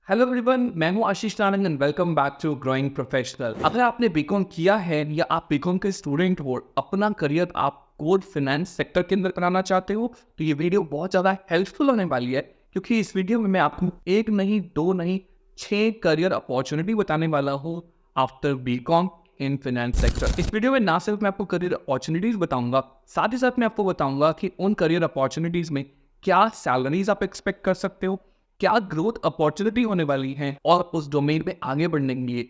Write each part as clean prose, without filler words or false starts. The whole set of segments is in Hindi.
हेलो एवरीवन, मैं हूं Ashish Narayan and welcome back to growing professional. अगर आपने बीकॉम किया है या आप बीकॉम के स्टूडेंट हो, अपना करियर आप कोर फाइनेंस सेक्टर के अंदर बनाना चाहते हो तो ये वीडियो बहुत ज़्यादा हेल्पफुल होने वाली है, क्योंकि इस वीडियो में मैं आपको एक नहीं, दो नहीं, 6 करियर अपॉर्चुनिटी बताने वाला हूँ after BCom in finance sector. इस वीडियो में ना सिर्फ मैं आपको करियर अपॉर्चुनिटीज बताऊंगा, साथ ही साथ मैं आपको बताऊंगा कि उन करियर अपॉर्चुनिटीज में क्या सैलरीज आप एक्सपेक्ट कर सकते हो, क्या ग्रोथ अपॉर्चुनिटी होने वाली है और उस डोमेन में आगे बढ़ने के लिए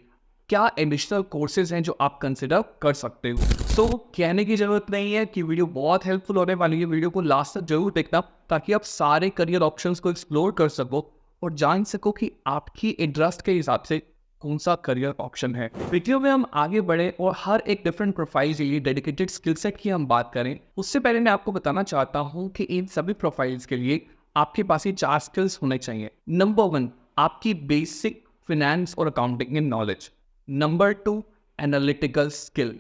क्या एडिशनल कोर्सेज हैं जो आप कंसिडर कर सकते हो। सो कहने की जरूरत नहीं है कि वीडियो बहुत हेल्पफुल होने वाली है। वीडियो को लास्ट तक जरूर देखना ताकि आप सारे करियर ऑप्शंस को एक्सप्लोर कर सको और जान सको कि आपकी इंटरेस्ट के हिसाब से कौन सा करियर ऑप्शन है। वीडियो में हम आगे बढ़े और हर एक डिफरेंट प्रोफाइल के लिए डेडिकेटेड स्किल सेट की हम बात करें, उससे पहले मैं आपको बताना चाहता हूँ कि इन सभी प्रोफाइल्स के लिए आपके पास ये 4 स्किल्स होने चाहिए। नंबर 1, आपकी बेसिक फिनेंस और अकाउंटिंग की knowledge. Number 2, analytical skill.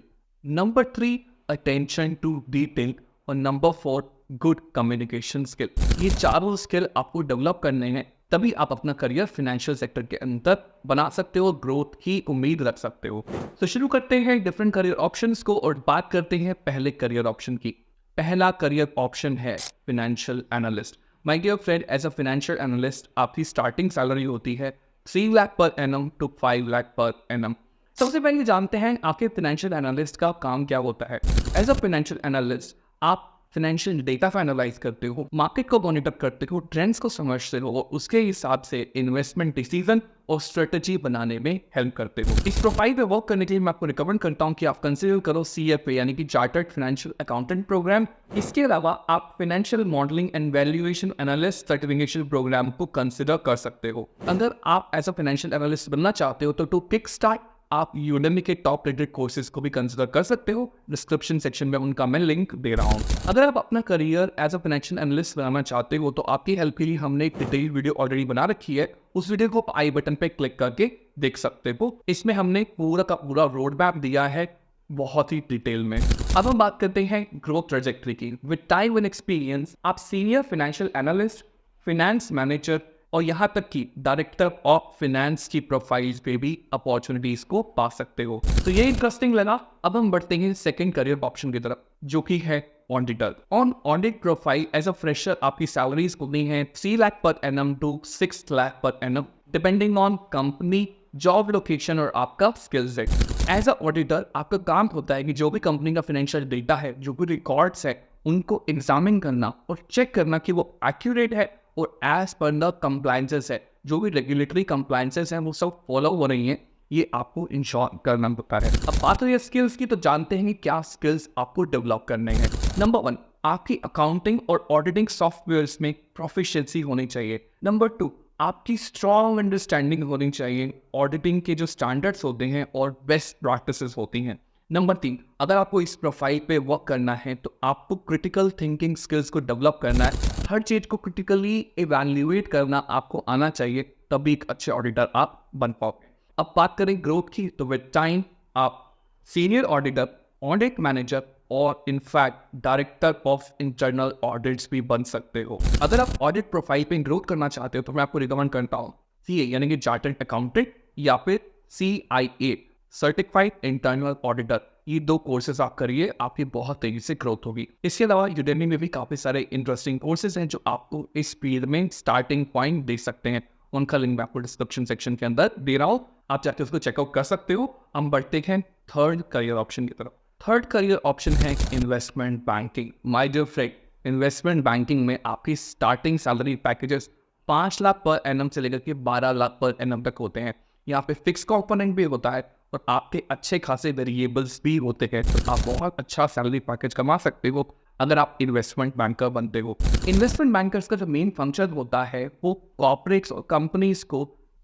Number 3, attention to detail. और नंबर 4, गुड कम्युनिकेशन स्किल। ये चारों स्किल आपको डेवलप करने हैं, तभी आप अपना करियर फाइनेंशियल सेक्टर के अंदर बना सकते हो, ग्रोथ की उम्मीद रख सकते हो। तो शुरू करते हैं डिफरेंट करियर ऑप्शंस को और बात करते हैं पहले करियर ऑप्शन की। पहला करियर ऑप्शन है financial analyst. My dear friend, as a financial analyst आपकी स्टार्टिंग सैलरी होती है 3 lakh per annum to 5 lakh per annum. सबसे पहले जानते हैं आखिर फाइनेंशियल एनालिस्ट का काम क्या होता है। एज अ फाइनेंशियल एनालिस्ट आप फाइनेंशियल डेटा को एनालाइज करते हो, मार्केट को मॉनिटर करते हो, ट्रेंड्स को समझते हो और उसके हिसाब से इन्वेस्टमेंट डिसीजन और स्ट्रेटजी बनाने में हेल्प करते हो। इस प्रोफाइल पे वर्क करने के लिए मैं आपको रिकमेंड करता हूँ कि आप कंसिडर करो CFA यानी कि चार्टर्ड फाइनेंशियल अकाउंटेंट प्रोग्राम। इसके अलावा आप financial modelling and valuation analyst certification programme को कंसिडर कर सकते हो। अगर आप एज अ फाइनेंशियल एनालिस्ट बनना चाहते हो तो टू किक स्टार्ट आप यूडेमी के टॉप रेटेड कोर्सेज को भी कंसिडर कर सकते हो। डिस्क्रिप्शन सेक्शन में उनका मैं लिंक दे रहा हूँ। अगर आप अपना career as a financial analyst बनाना चाहते हो तो आपकी हेल्प के लिए हमने एक डिटेल वीडियो ऑलरेडी बना रखी है। उस वीडियो को आप आई बटन पे क्लिक करके देख सकते हो। इसमें हमने पूरा का पूरा रोड मैप दिया है बहुत ही डिटेल में। अब हम बात करते हैं ग्रोथ ट्रेजेक्टरी की। विद टाइम एंड एक्सपीरियंस आप senior financial analyst, finance manager और यहाँ तक कि डायरेक्टर ऑफ फाइनेंस की प्रोफाइल्स पे भी अपॉर्चुनिटीज को पा सकते हो। तो ये इंटरेस्टिंग लगा। अब हम बढ़ते हैं सेकंड करियर ऑप्शन की तरफ, जो कि है auditor. On audit profile as a fresher आपकी सैलरीज होती हैं 3 lakh per annum to 6 lakh per annum, depending on company, job location और आपका skill set. As a auditor आपका काम होता है कि जो भी कंपनी का फाइनेंशियल डेटा है, जो भी रिकॉर्ड्स है, उनको एग्जामिन करना और चेक करना कि वो एक्यूरेट है और एज पर द कंप्लायंसेस है, जो भी रेगुलेटरी कंप्लायंसेस हैं वो सब फॉलो हो रही हैं, ये आपको इंश्योर करना होता है। अब बात हो स्किल्स की, तो जानते हैं कि क्या स्किल्स आपको डेवलप करने हैं। नंबर 1, आपकी अकाउंटिंग और ऑडिटिंग सॉफ्टवेयर्स में प्रोफिशिएंसी होनी चाहिए। नंबर 2, आपकी स्ट्रॉन्ग अंडरस्टैंडिंग होनी चाहिए ऑडिटिंग के जो स्टैंडर्ड्स होते हैं और बेस्ट प्रैक्टिसेस होती हैं। नंबर 3, अगर आपको इस प्रोफाइल पे वर्क करना है तो आपको क्रिटिकल थिंकिंग स्किल्स को डेवलप करना है। हर चीज़ को क्रिटिकली इवैल्यूएट करना आपको आना चाहिए, तभी एक अच्छे ऑडिटर आप बन पाओगे। अब बात करें ग्रोथ की, तो विद टाइम आप सीनियर ऑडिटर, ऑडिट मैनेजर और in fact director of internal audits भी बन सकते हो। अगर आप ऑडिट प्रोफाइल पे ग्रोथ करना चाहते हो तो मैं आपको रिकमेंड करता हूँ CA यानी कि चार्टर्ड अकाउंटेंट या फिर CIA सर्टिफाइड इंटरनल ऑडिटर। ये 2 कोर्सेज आप करिए, आपकी बहुत तेजी से ग्रोथ होगी। इसके अलावा यूडेमी में भी काफी सारे इंटरेस्टिंग कोर्सेज हैं जो आपको इस फील्ड में स्टार्टिंग पॉइंट दे सकते हैं। उनका लिंक मैं आपको डिस्क्रिप्शन सेक्शन के अंदर दे रहा हूँ, आप जाके उसको चेकआउट कर सकते हो। हम बढ़ते हैं थर्ड करियर ऑप्शन की तरफ। थर्ड करियर ऑप्शन है investment banking. My dear friend, investment banking में आपकी starting salary packages 5 lakh per annum से लेकर के 12 लाख पर एनम तक होते हैं। यहाँ पे फिक्स कंपोनेंट भी होता है और आपके अच्छे खासे वेरिएबल्स भी होते हैं, तो आप बहुत अच्छा सैलरी पैकेज कमा सकते हो अगर आप इन्वेस्टमेंट बैंकर बनते हो। इन्वेस्टमेंट बैंकर्स का जो मेन फंक्शन होता है वो कॉर्पोरेट्स और कंपनीज को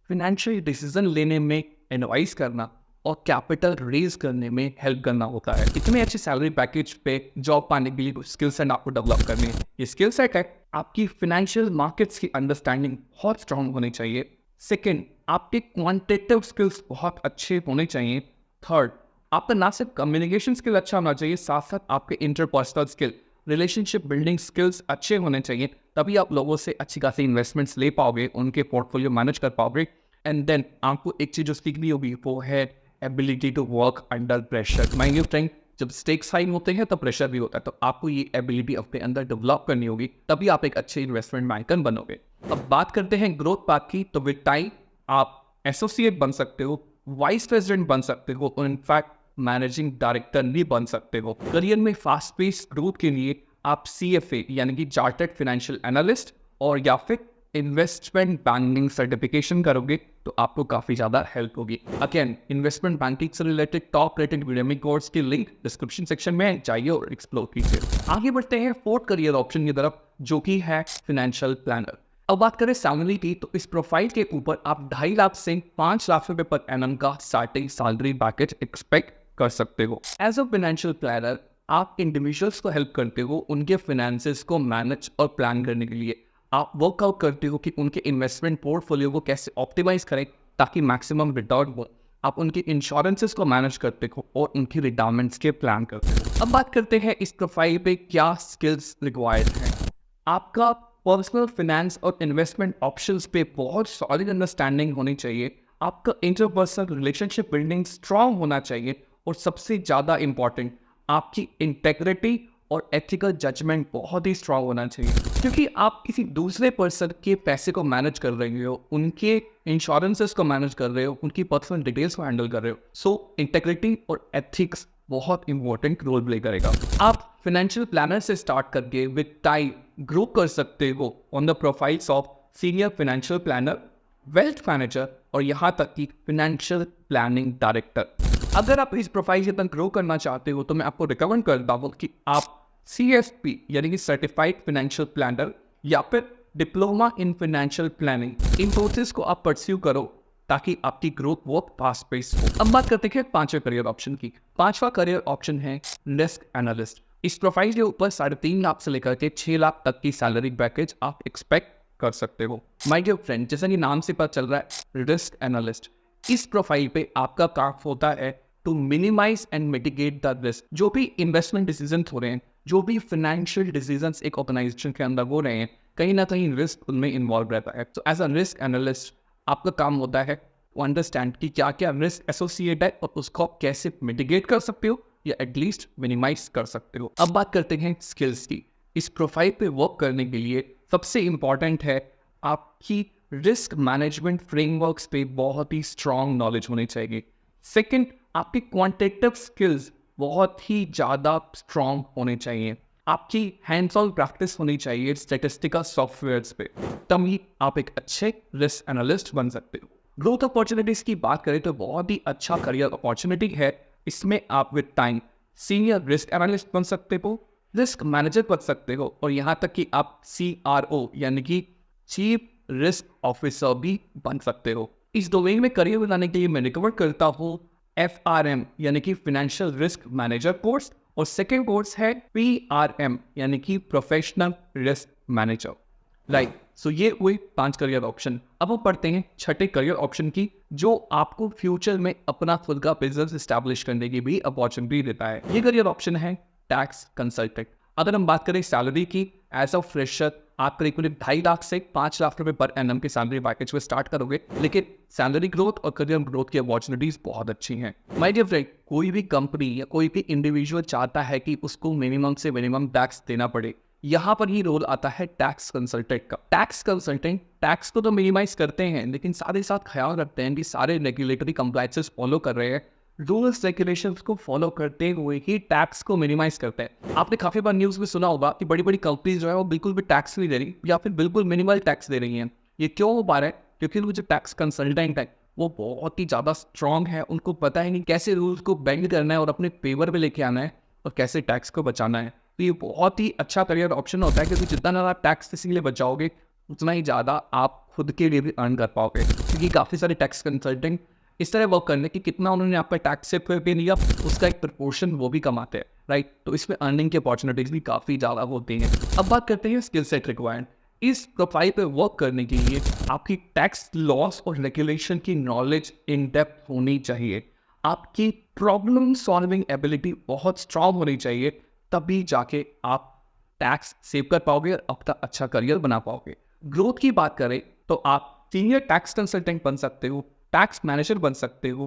फाइनेंशियल डिसीजन लेने में एडवाइस करना और कैपिटल रेज करने में हेल्प करना होता है। इतने अच्छे सैलरी पैकेज पे जॉब पाने के लिए स्किल सेट आपको डेवलप करनी है। ये स्किल सेट है, आपकी फाइनेंशियल मार्केट्स की अंडरस्टैंडिंग बहुत स्ट्रांग होनी चाहिए। सेकेंड, आपके क्वांटिटेटिव स्किल्स बहुत अच्छे होने चाहिए। थर्ड, आपका ना सिर्फ कम्युनिकेशन स्किल अच्छा होना चाहिए, साथ साथ आपके interpersonal skill, relationship building skills अच्छे होने चाहिए, तभी आप लोगों से अच्छी खासी इन्वेस्टमेंट्स ले पाओगे, उनके पोर्टफोलियो मैनेज कर पाओगे एंड देन आपको एक चीज जो सीखनी होगी वो है ability to work under pressure. Mind you think जब स्टेक्स हाई होते हैं तो प्रेशर भी होता है, तो आपको ये एबिलिटी अपने अंदर डेवलप करनी होगी, तभी आप एक अच्छे इन्वेस्टमेंट बैंकर बनोगे। अब बात करते हैं ग्रोथ पाथ की, तो विद टाइम आप एसोसिएट बन सकते हो, वाइस प्रेसिडेंट बन सकते हो और इनफैक्ट मैनेजिंग डायरेक्टर भी बन सकते हो। करियर में फास्ट पेस ग्रोथ के लिए आप CFA यानी कि चार्टर्ड फाइनेंशियल एनालिस्ट और या फिर इन्वेस्टमेंट बैंकिंग सर्टिफिकेशन करोगे तो आपको काफी ज्यादा हेल्प होगी। अगेन इन्वेस्टमेंट बैंकिंग से related top rated video course की लिंक डिस्क्रिप्शन सेक्शन में जाइए और एक्सप्लोर कीजिए। आगे बढ़ते हैं फोर्थ करियर ऑप्शन की तरफ, जो कि है फाइनेंशियल प्लानर। अब बात करें सैलरी की, तो इस प्रोफाइल के ऊपर आप 2.5 लाख से 5 लाख रुपए पर एनम का स्टार्टिंग सैलरी पैकेज एक्सपेक्ट कर सकते हो। एज अ फाइनेंशियल प्लानर आप इंडिविजुअल्स को हेल्प करते हो उनके फाइनेंसेस को मैनेज और प्लान करने के लिए। आप वर्कआउट करते हो कि उनके इन्वेस्टमेंट पोर्टफोलियो को कैसे ऑप्टिमाइज करें ताकि मैक्सिमम रिटर्न हो। आप उनके इंश्योरेंसेस को मैनेज करते हो और उनकी रिटायरमेंट्स के प्लान करते हो। अब बात करते हैं इस प्रोफाइल पे क्या स्किल्स रिक्वायर्ड हैं। आपका पर्सनल फाइनेंस और इन्वेस्टमेंट ऑप्शंस पे बहुत सॉलिड अंडरस्टैंडिंग होनी चाहिए। आपका इंटरपर्सनल रिलेशनशिप बिल्डिंग स्ट्रांग होना चाहिए और सबसे ज़्यादा इंपॉर्टेंट आपकी इंटेग्रिटी और एथिकल जजमेंट बहुत ही स्ट्रांग होना चाहिए, क्योंकि आप किसी दूसरे पर्सन के पैसे को मैनेज कर रहे हो, उनके इंश्योरेंसेस को मैनेज कर रहे हो, उनकी पर्सनल डिटेल्स को हैंडल कर रहे हो। सो इंटेग्रिटी और एथिक्स बहुत इंपॉर्टेंट रोल प्ले करेगा। आप फाइनेंशियल प्लानर से स्टार्ट करके विद टाइम ग्रो कर सकते हो on the profiles of senior financial planner, wealth manager और यहाँ तक कि फाइनेंशियल प्लानिंग डायरेक्टर। अगर आप इस प्रोफाइल के तक ग्रो करना चाहते हो तो मैं आपको रिकमेंड करता हूँ कि आप CFP यानी कि सर्टिफाइड फाइनेंशियल प्लानर या फिर diploma in financial planning, in courses को आप परस्यू करो ताकि आपकी ग्रोथ बहुत फास्ट पेस हो। अब बात करते हैं पांचवें करियर ऑप्शन की। पांचवा करियर ऑप्शन है रिस्क एनालिस्ट। इस प्रोफाइल के ऊपर 3.5 लाख से लेकर के 6 लाख तक की सैलरी पैकेज आप एक्सपेक्ट कर सकते हो। माय डियर फ्रेंड, जैसा कि नाम से पता चल रहा है रिस्क एनालिस्ट, इस प्रोफाइल पे आपका काम होता है to minimise and mitigate the risk. जो भी इन्वेस्टमेंट डिसीजन हो रहे हैं, जो भी फाइनेंशियल डिसीजंस एक ऑर्गेनाइजेशन के अंदर हो रहे हैं, कहीं ना कहीं रिस्क उनमें इन्वॉल्व रहता है। तो एज अ रिस्क एनालिस्ट आपका काम होता है टू अंडरस्टैंड कि क्या क्या रिस्क एसोसिएट है और उसको आप कैसे मिटिगेट कर सकते हो या एटलीस्ट मिनिमाइज कर सकते हो। अब बात करते हैं स्किल्स की। इस प्रोफाइल पे वर्क करने के लिए सबसे इंपॉर्टेंट है आपकी रिस्क मैनेजमेंट फ्रेमवर्क्स पे बहुत ही स्ट्रांग नॉलेज होनी चाहिए। सेकंड, आपकी क्वांटिटेटिव स्किल्स बहुत ही ज़्यादा स्ट्रांग होने चाहिए। आपकी हैंड्स ऑन प्रैक्टिस होनी चाहिए स्टैटिस्टिकल सॉफ्टवेयर्स पे, तभी आप एक अच्छे रिस्क एनालिस्ट बन सकते हो। ग्रोथ अपॉर्चुनिटीज की बात करें तो बहुत ही अच्छा करियर अपॉर्चुनिटी है। इसमें आप with time senior risk analyst बन सकते हो, रिस्क मैनेजर बन सकते हो और यहाँ तक कि आप CRO यानी कि चीफ रिस्क ऑफिसर भी बन सकते हो। इस डोमेन में करियर बनाने के लिए मैं रिकमेंड करता हूँ FRM यानी कि फाइनेंशियल रिस्क मैनेजर कोर्स, और सेकेंड कोर्स है PRM यानी कि प्रोफेशनल रिस्क मैनेजर। राइट, सो ये हुई 5 करियर ऑप्शन। अब हम पढ़ते हैं छठे करियर ऑप्शन की, जो आपको फ्यूचर में अपना खुद का बिजनेस एस्टैब्लिश करने की भी अपॉर्चुनिटी देता है। ये करियर ऑप्शन है टैक्स कंसल्टेंट। अगर हम बात करें सैलरी की, एज अ फ्रेशर आप करीब 2.5 लाख से 5 लाख रुपए पर एनम के सैलरी पैकेज में स्टार्ट करोगे, लेकिन सैलरी ग्रोथ और करियर ग्रोथ की अपॉर्चुनिटीज बहुत अच्छी हैं। माय डियर फ्रेंड, कोई भी कंपनी या कोई भी इंडिविजुअल चाहता है कि उसको मिनिमम से मिनिमम टैक्स देना पड़े। यहाँ पर ही रोल आता है टैक्स कंसल्टेंट का। टैक्स कंसल्टेंट टैक्स को तो मिनिमाइज करते हैं, लेकिन साथ ही साथ ख्याल रखते हैं कि सारे रेगुलेटरी कंप्लायंसेस फॉलो कर रहे हैं, रूल्स रेगुलेशंस को फॉलो करते हुए ही टैक्स को मिनिमाइज करते हैं। आपने काफी बार न्यूज में सुना होगा कि बड़ी बड़ी कंपनीज जो है वो बिल्कुल भी टैक्स नहीं दे रही या फिर बिल्कुल मिनिमल टैक्स दे रही हैं। ये क्यों हो पा रहा है? क्योंकि वो जो टैक्स कंसल्टेंट है वो बहुत ही ज्यादा स्ट्रांग है। उनको पता ही नहीं कैसे रूल्स को बेंड करना है और अपने फेवर में लेके आना है और कैसे टैक्स को बचाना है। तो ये बहुत ही अच्छा करियर ऑप्शन होता है, क्योंकि जितना ज़्यादा आप टैक्स इसीलिए बचाओगे उतना ही ज़्यादा आप खुद के लिए भी अर्न कर पाओगे। क्योंकि काफ़ी सारे टैक्स कंसल्टेंट इस तरह वर्क करने की कितना उन्होंने आपका टैक्स से पे लिया उसका एक प्रपोर्शन वो भी कमाते हैं। राइट, तो इसमें अर्निंग की अपॉर्चुनिटीज भी काफ़ी ज़्यादा होती हैं। अब बात करते हैं स्किल सेट रिक्वायर्ड। इस प्रोफाइल पे वर्क करने के लिए आपकी टैक्स लॉस और रेगुलेशन की नॉलेज इन डेप्थ होनी चाहिए। आपकी प्रॉब्लम सॉल्विंग एबिलिटी बहुत स्ट्रांग होनी चाहिए, तभी जाके आप टैक्स सेव कर पाओगे और अपना अच्छा करियर बना पाओगे। ग्रोथ की बात करें तो आप सीनियर टैक्स कंसल्टेंट बन सकते हो, टैक्स मैनेजर बन सकते हो,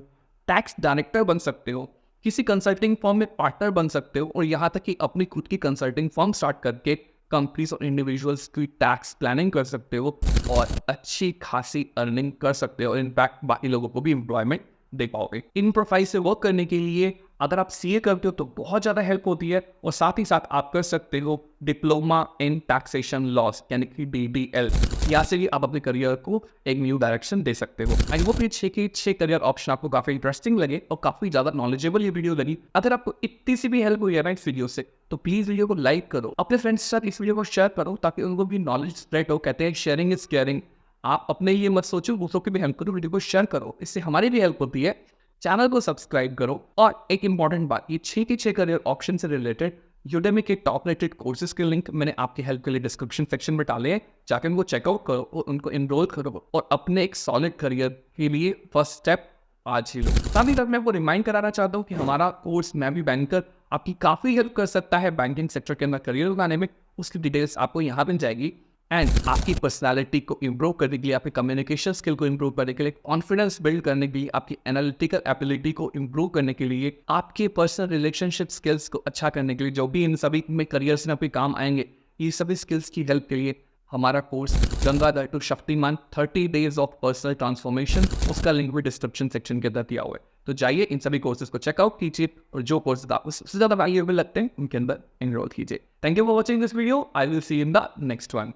टैक्स डायरेक्टर बन सकते हो, किसी कंसल्टिंग फर्म में पार्टनर बन सकते हो और यहाँ तक कि अपनी खुद की कंसल्टिंग फर्म स्टार्ट करके कंपनीज और इंडिविजुअल्स की टैक्स प्लानिंग कर सकते हो और अच्छी खासी अर्निंग कर सकते हो। इनफैक्ट बाकी लोगों को भी एम्प्लॉयमेंट दे पाओगे। इन प्रोफाइल से वर्क करने के लिए अगर आप सीए करते हो तो बहुत ज़्यादा हेल्प होती है और साथ ही साथ आप कर सकते हो डिप्लोमा इन टैक्सेशन लॉस यानी कि DDL। यहाँ से भी आप अपने करियर को एक न्यू डायरेक्शन दे सकते हो। आई होप ये 6 करियर ऑप्शन आपको काफ़ी इंटरेस्टिंग लगे और काफ़ी ज़्यादा नॉलेजेबल ये वीडियो लगी। अगर आपको इतनी सी भी हेल्प हुई है ना इस वीडियो से तो प्लीज़ वीडियो को लाइक करो, अपने फ्रेंड्स के साथ इस वीडियो को शेयर करो ताकि उनको भी नॉलेज स्प्रेड हो। कहते हैं शेयरिंग इज केयरिंग। आप अपने लिए मत सोचो, दूसरों की भी हेल्प करो, वीडियो को शेयर करो, इससे हमारी भी हेल्प होती है। चैनल को सब्सक्राइब करो और एक इंपॉर्टेंट बात, ये 6 के 6 करियर ऑप्शन से रिलेटेड यूडेमी के टॉप रेटेड कोर्सेज के लिंक मैंने आपकी हेल्प के लिए डिस्क्रिप्शन सेक्शन में डाले हैं। जाकर उनको चेकआउट करो और उनको एनरोल करो और अपने एक सॉलिड करियर के लिए फर्स्ट स्टेप आज ही लो। साथ ही साथ मैं आपको रिमाइंड कराना चाहता हूँ कि हमारा कोर्स मैं भी बैंकर आपकी काफ़ी हेल्प कर सकता है बैंकिंग सेक्टर के अंदर करियर बनाने में। उसकी डिटेल्स आपको यहाँ मिल जाएगी एंड आपकी पर्सनालिटी को इम्प्रूव करने के लिए, आपके कम्युनिकेशन स्किल को इम्प्रूव करने के लिए, कॉन्फिडेंस बिल्ड करने के लिए, आपकी एनालिटिकल एबिलिटी को इम्प्रूव करने के लिए, आपके पर्सनल रिलेशनशिप स्किल्स को अच्छा करने के लिए, जो भी इन सभी में करियर्स में आपके काम आएंगे, ये सभी स्किल्स की हेल्प के लिए हमारा course Gangadhar to Shaktimaan 30 days of personal transformation, उसका लिंक भी डिस्क्रिप्शन सेक्शन के अंदर दिया हुआ है। तो जाइए इन सभी कोर्सेज को चेकआउट कीजिए और जो कोर्सेज आपको सबसे ज़्यादा वैल्यूएबल लगते हैं उनके अंदर एनरोल कीजिए। Thank you for watching this video. I will see in the next one.